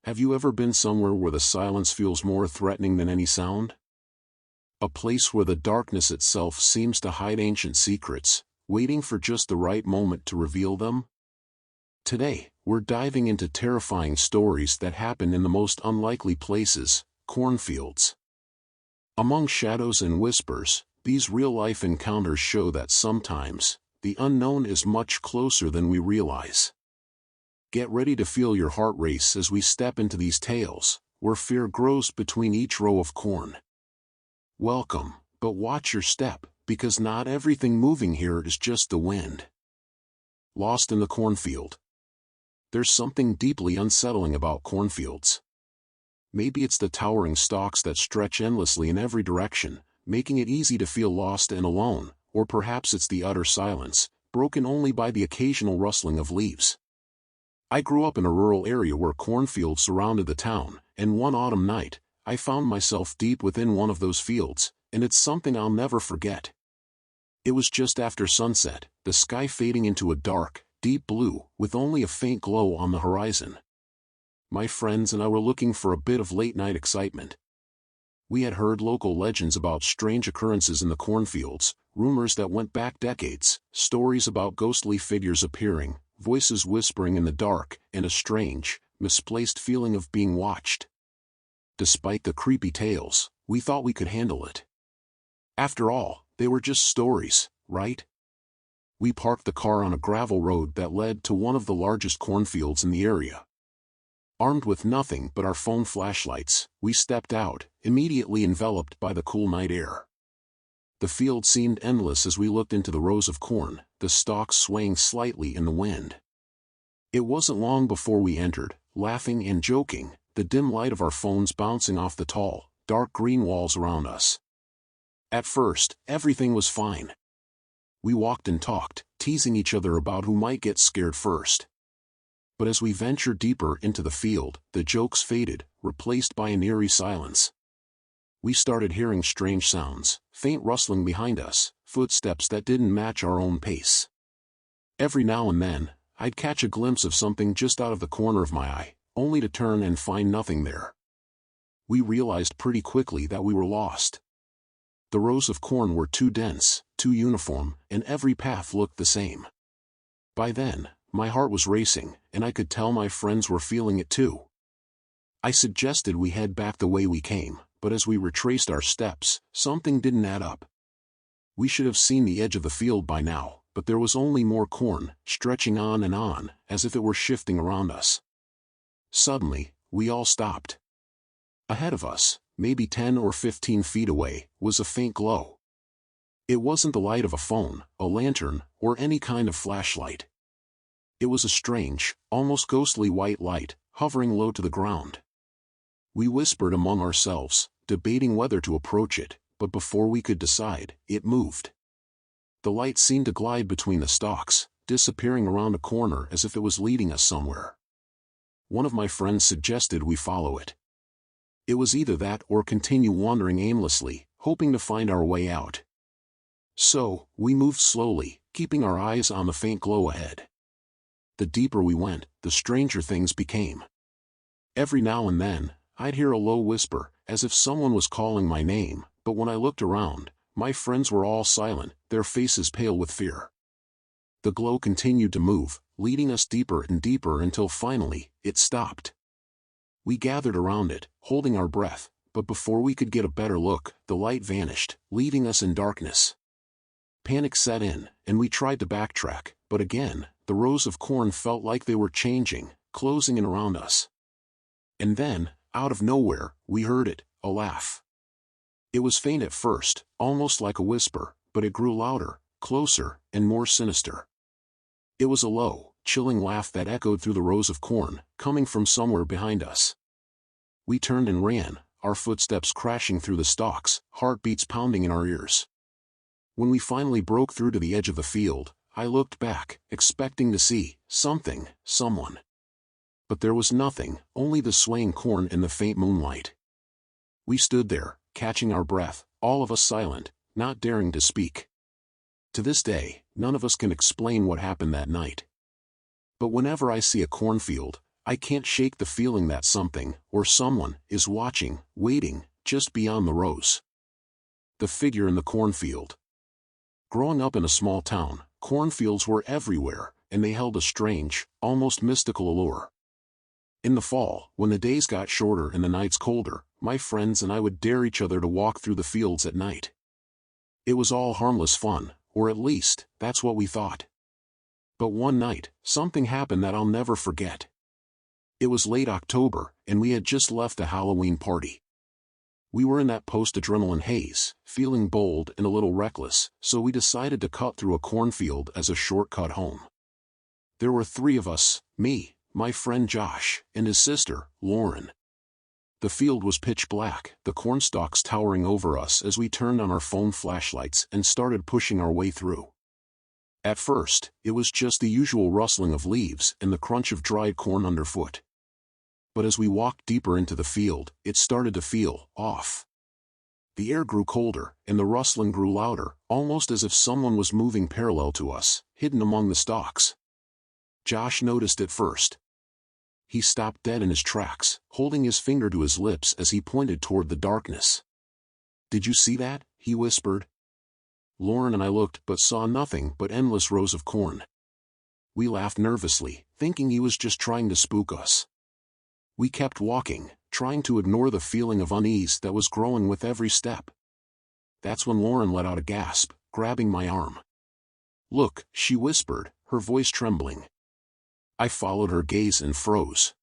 Have you ever been somewhere where the silence feels more threatening than any sound? A place where the darkness itself seems to hide ancient secrets, waiting for just the right moment to reveal them? Today, we're diving into terrifying stories that happen in the most unlikely places, cornfields. Among shadows and whispers, these real-life encounters show that sometimes, the unknown is much closer than we realize. Get ready to feel your heart race as we step into these tales, where fear grows between each row of corn. Welcome, but watch your step, because not everything moving here is just the wind. Lost in the cornfield. There's something deeply unsettling about cornfields. Maybe it's the towering stalks that stretch endlessly in every direction, making it easy to feel lost and alone, or perhaps it's the utter silence, broken only by the occasional rustling of leaves. I grew up in a rural area where cornfields surrounded the town, and one autumn night, I found myself deep within one of those fields, and it's something I'll never forget. It was just after sunset, the sky fading into a dark, deep blue, with only a faint glow on the horizon. My friends and I were looking for a bit of late-night excitement. We had heard local legends about strange occurrences in the cornfields, rumors that went back decades, stories about ghostly figures appearing, voices whispering in the dark, and a strange, misplaced feeling of being watched. Despite the creepy tales, we thought we could handle it. After all, they were just stories, right? We parked the car on a gravel road that led to one of the largest cornfields in the area. Armed with nothing but our phone flashlights, we stepped out, immediately enveloped by the cool night air. The field seemed endless as we looked into the rows of corn, the stalks swaying slightly in the wind. It wasn't long before we entered, laughing and joking, the dim light of our phones bouncing off the tall, dark green walls around us. At first, everything was fine. We walked and talked, teasing each other about who might get scared first. But as we ventured deeper into the field, the jokes faded, replaced by an eerie silence. We started hearing strange sounds, faint rustling behind us, footsteps that didn't match our own pace. Every now and then, I'd catch a glimpse of something just out of the corner of my eye, only to turn and find nothing there. We realized pretty quickly that we were lost. The rows of corn were too dense, too uniform, and every path looked the same. By then, my heart was racing, and I could tell my friends were feeling it too. I suggested we head back the way we came, but as we retraced our steps, something didn't add up. We should have seen the edge of the field by now, but there was only more corn, stretching on, as if it were shifting around us. Suddenly, we all stopped. Ahead of us, maybe 10 or 15 feet away, was a faint glow. It wasn't the light of a phone, a lantern, or any kind of flashlight. It was a strange, almost ghostly white light, hovering low to the ground. We whispered among ourselves, debating whether to approach it, but before we could decide, it moved. The light seemed to glide between the stalks, disappearing around a corner as if it was leading us somewhere. One of my friends suggested we follow it. It was either that or continue wandering aimlessly, hoping to find our way out. So, we moved slowly, keeping our eyes on the faint glow ahead. The deeper we went, the stranger things became. Every now and then, I'd hear a low whisper, as if someone was calling my name, but when I looked around, my friends were all silent, their faces pale with fear. The glow continued to move, leading us deeper and deeper until finally, it stopped. We gathered around it, holding our breath, but before we could get a better look, the light vanished, leaving us in darkness. Panic set in, and we tried to backtrack, but again, the rows of corn felt like they were changing, closing in around us. And then, out of nowhere, we heard it, a laugh. It was faint at first, almost like a whisper, but it grew louder, closer, and more sinister. It was a low, chilling laugh that echoed through the rows of corn, coming from somewhere behind us. We turned and ran, our footsteps crashing through the stalks, heartbeats pounding in our ears. When we finally broke through to the edge of the field, I looked back, expecting to see something, someone. But there was nothing, only the swaying corn in the faint moonlight. We stood there, catching our breath, all of us silent, not daring to speak. To this day, none of us can explain what happened that night. But whenever I see a cornfield, I can't shake the feeling that something, or someone, is watching, waiting, just beyond the rows. The figure in the cornfield. Growing up in a small town, cornfields were everywhere, and they held a strange, almost mystical allure. In the fall, when the days got shorter and the nights colder, my friends and I would dare each other to walk through the fields at night. It was all harmless fun, or at least, that's what we thought. But one night, something happened that I'll never forget. It was late October, and we had just left a Halloween party. We were in that post-adrenaline haze, feeling bold and a little reckless, so we decided to cut through a cornfield as a shortcut home. There were 3 of us, me, my friend Josh, and his sister, Lauren. The field was pitch black, the cornstalks towering over us as we turned on our phone flashlights and started pushing our way through. At first, it was just the usual rustling of leaves and the crunch of dried corn underfoot. But as we walked deeper into the field, it started to feel off. The air grew colder, and the rustling grew louder, almost as if someone was moving parallel to us, hidden among the stalks. Josh noticed it first. He stopped dead in his tracks, holding his finger to his lips as he pointed toward the darkness. "Did you see that?" he whispered. Lauren and I looked but saw nothing but endless rows of corn. We laughed nervously, thinking he was just trying to spook us. We kept walking, trying to ignore the feeling of unease that was growing with every step. That's when Lauren let out a gasp, grabbing my arm. "Look," she whispered, her voice trembling. I followed her gaze and froze.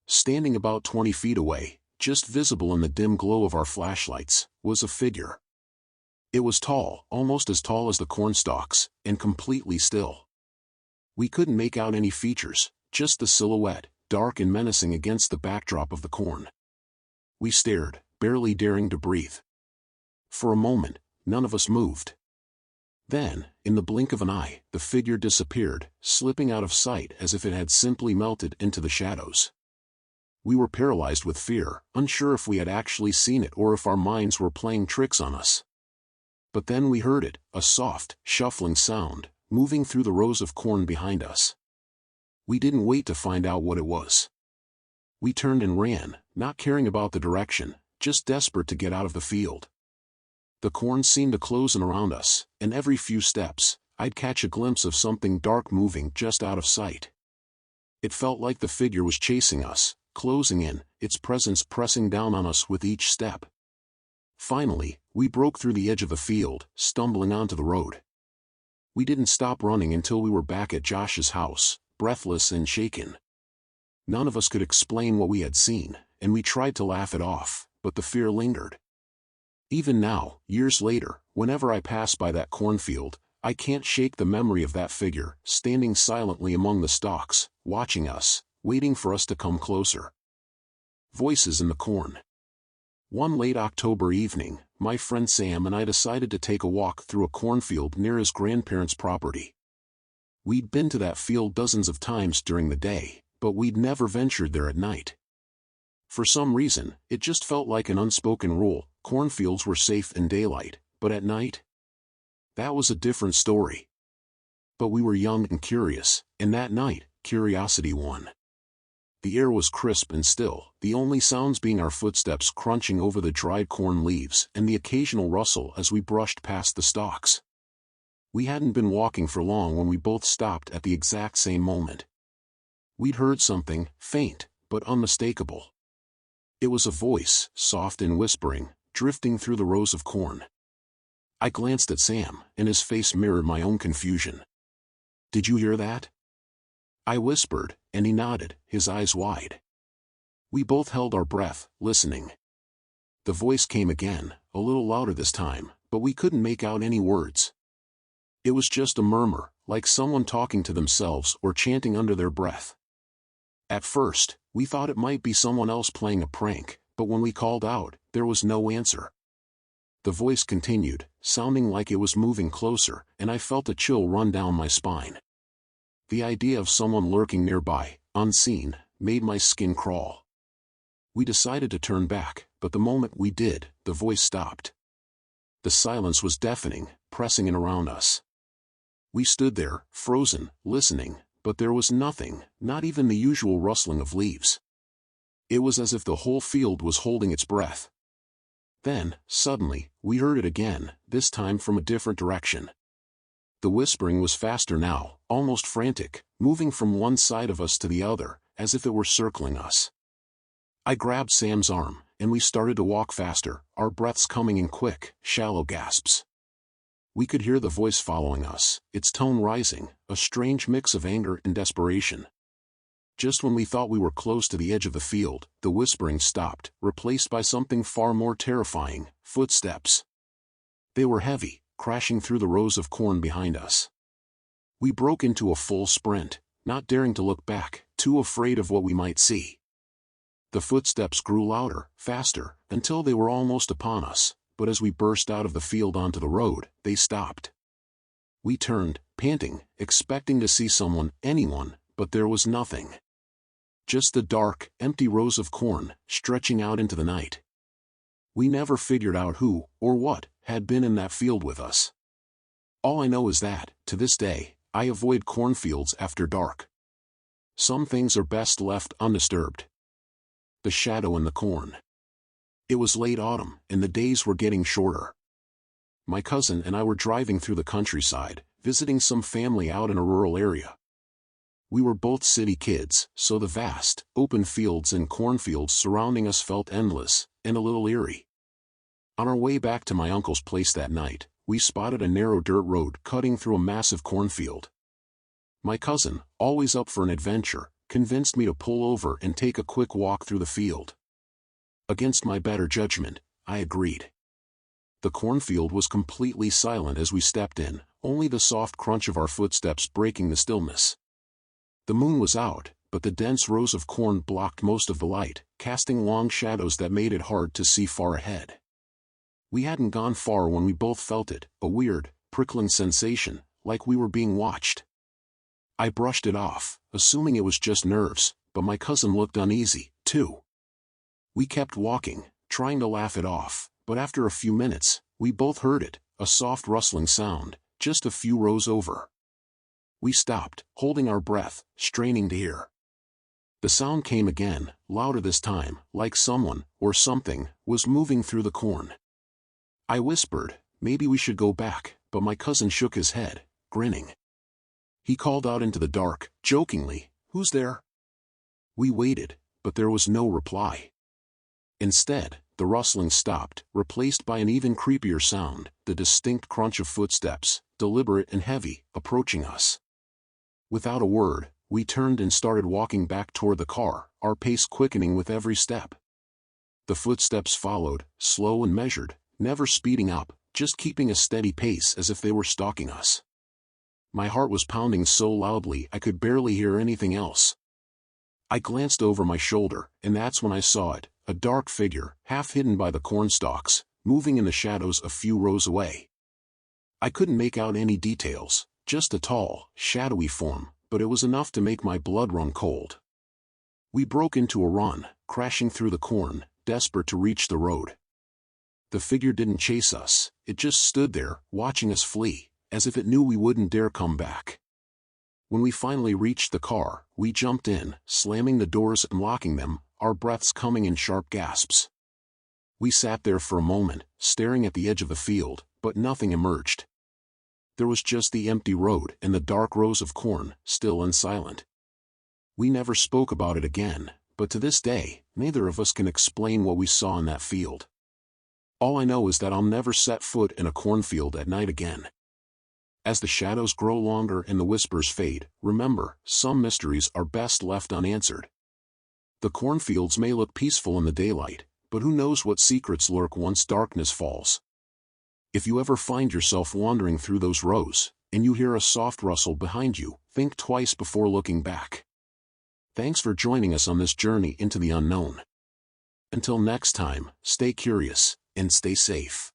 Standing about 20 feet away, just visible in the dim glow of our flashlights, was a figure. It was tall, almost as tall as the cornstalks, and completely still. We couldn't make out any features, just the silhouette, dark and menacing against the backdrop of the corn. We stared, barely daring to breathe. For a moment, none of us moved. Then, in the blink of an eye, the figure disappeared, slipping out of sight as if it had simply melted into the shadows. We were paralyzed with fear, unsure if we had actually seen it or if our minds were playing tricks on us. But then we heard it, a soft, shuffling sound, moving through the rows of corn behind us. We didn't wait to find out what it was. We turned and ran, not caring about the direction, just desperate to get out of the field. The corn seemed to close in around us, and every few steps, I'd catch a glimpse of something dark moving just out of sight. It felt like the figure was chasing us, closing in, its presence pressing down on us with each step. Finally, we broke through the edge of the field, stumbling onto the road. We didn't stop running until we were back at Josh's house, breathless and shaken. None of us could explain what we had seen, and we tried to laugh it off, but the fear lingered. Even now, years later, whenever I pass by that cornfield, I can't shake the memory of that figure, standing silently among the stalks, watching us, waiting for us to come closer. Voices in the corn. One late October evening, my friend Sam and I decided to take a walk through a cornfield near his grandparents' property. We'd been to that field dozens of times during the day, but we'd never ventured there at night. For some reason, it just felt like an unspoken rule: cornfields were safe in daylight, but at night? That was a different story. But we were young and curious, and that night, curiosity won. The air was crisp and still, the only sounds being our footsteps crunching over the dried corn leaves and the occasional rustle as we brushed past the stalks. We hadn't been walking for long when we both stopped at the exact same moment. We'd heard something, faint, but unmistakable. It was a voice, soft and whispering, drifting through the rows of corn. I glanced at Sam, and his face mirrored my own confusion. "Did you hear that?" I whispered, and he nodded, his eyes wide. We both held our breath, listening. The voice came again, a little louder this time, but we couldn't make out any words. It was just a murmur, like someone talking to themselves or chanting under their breath. At first, we thought it might be someone else playing a prank, but when we called out, there was no answer. The voice continued, sounding like it was moving closer, and I felt a chill run down my spine. The idea of someone lurking nearby, unseen, made my skin crawl. We decided to turn back, but the moment we did, the voice stopped. The silence was deafening, pressing in around us. We stood there, frozen, listening, but there was nothing, not even the usual rustling of leaves. It was as if the whole field was holding its breath. Then, suddenly, we heard it again, this time from a different direction. The whispering was faster now, almost frantic, moving from one side of us to the other, as if it were circling us. I grabbed Sam's arm, and we started to walk faster, our breaths coming in quick, shallow gasps. We could hear the voice following us, its tone rising, a strange mix of anger and desperation. Just when we thought we were close to the edge of the field, the whispering stopped, replaced by something far more terrifying, footsteps. They were heavy, crashing through the rows of corn behind us. We broke into a full sprint, not daring to look back, too afraid of what we might see. The footsteps grew louder, faster, until they were almost upon us, but as we burst out of the field onto the road, they stopped. We turned, panting, expecting to see someone, anyone, but there was nothing. Just the dark, empty rows of corn, stretching out into the night. We never figured out who, or what, had been in that field with us. All I know is that, to this day, I avoid cornfields after dark. Some things are best left undisturbed. The shadow in the corn. It was late autumn, and the days were getting shorter. My cousin and I were driving through the countryside, visiting some family out in a rural area. We were both city kids, so the vast, open fields and cornfields surrounding us felt endless, and a little eerie. On our way back to my uncle's place that night, we spotted a narrow dirt road cutting through a massive cornfield. My cousin, always up for an adventure, convinced me to pull over and take a quick walk through the field. Against my better judgment, I agreed. The cornfield was completely silent as we stepped in, only the soft crunch of our footsteps breaking the stillness. The moon was out, but the dense rows of corn blocked most of the light, casting long shadows that made it hard to see far ahead. We hadn't gone far when we both felt it, a weird, prickling sensation, like we were being watched. I brushed it off, assuming it was just nerves, but my cousin looked uneasy, too. We kept walking, trying to laugh it off, but after a few minutes, we both heard it, a soft rustling sound, just a few rows over. We stopped, holding our breath, straining to hear. The sound came again, louder this time, like someone, or something, was moving through the corn. I whispered, maybe we should go back, but my cousin shook his head, grinning. He called out into the dark, jokingly, "Who's there?" We waited, but there was no reply. Instead, the rustling stopped, replaced by an even creepier sound, the distinct crunch of footsteps, deliberate and heavy, approaching us. Without a word, we turned and started walking back toward the car, our pace quickening with every step. The footsteps followed, slow and measured, never speeding up, just keeping a steady pace as if they were stalking us. My heart was pounding so loudly I could barely hear anything else. I glanced over my shoulder, and that's when I saw it, a dark figure, half hidden by the corn stalks, moving in the shadows a few rows away. I couldn't make out any details, just a tall, shadowy form, but it was enough to make my blood run cold. We broke into a run, crashing through the corn, desperate to reach the road. The figure didn't chase us, it just stood there, watching us flee, as if it knew we wouldn't dare come back. When we finally reached the car, we jumped in, slamming the doors and locking them, our breaths coming in sharp gasps. We sat there for a moment, staring at the edge of the field, but nothing emerged. There was just the empty road and the dark rows of corn, still and silent. We never spoke about it again, but to this day, neither of us can explain what we saw in that field. All I know is that I'll never set foot in a cornfield at night again. As the shadows grow longer and the whispers fade, remember, some mysteries are best left unanswered. The cornfields may look peaceful in the daylight, but who knows what secrets lurk once darkness falls. If you ever find yourself wandering through those rows, and you hear a soft rustle behind you, think twice before looking back. Thanks for joining us on this journey into the unknown. Until next time, stay curious, and stay safe.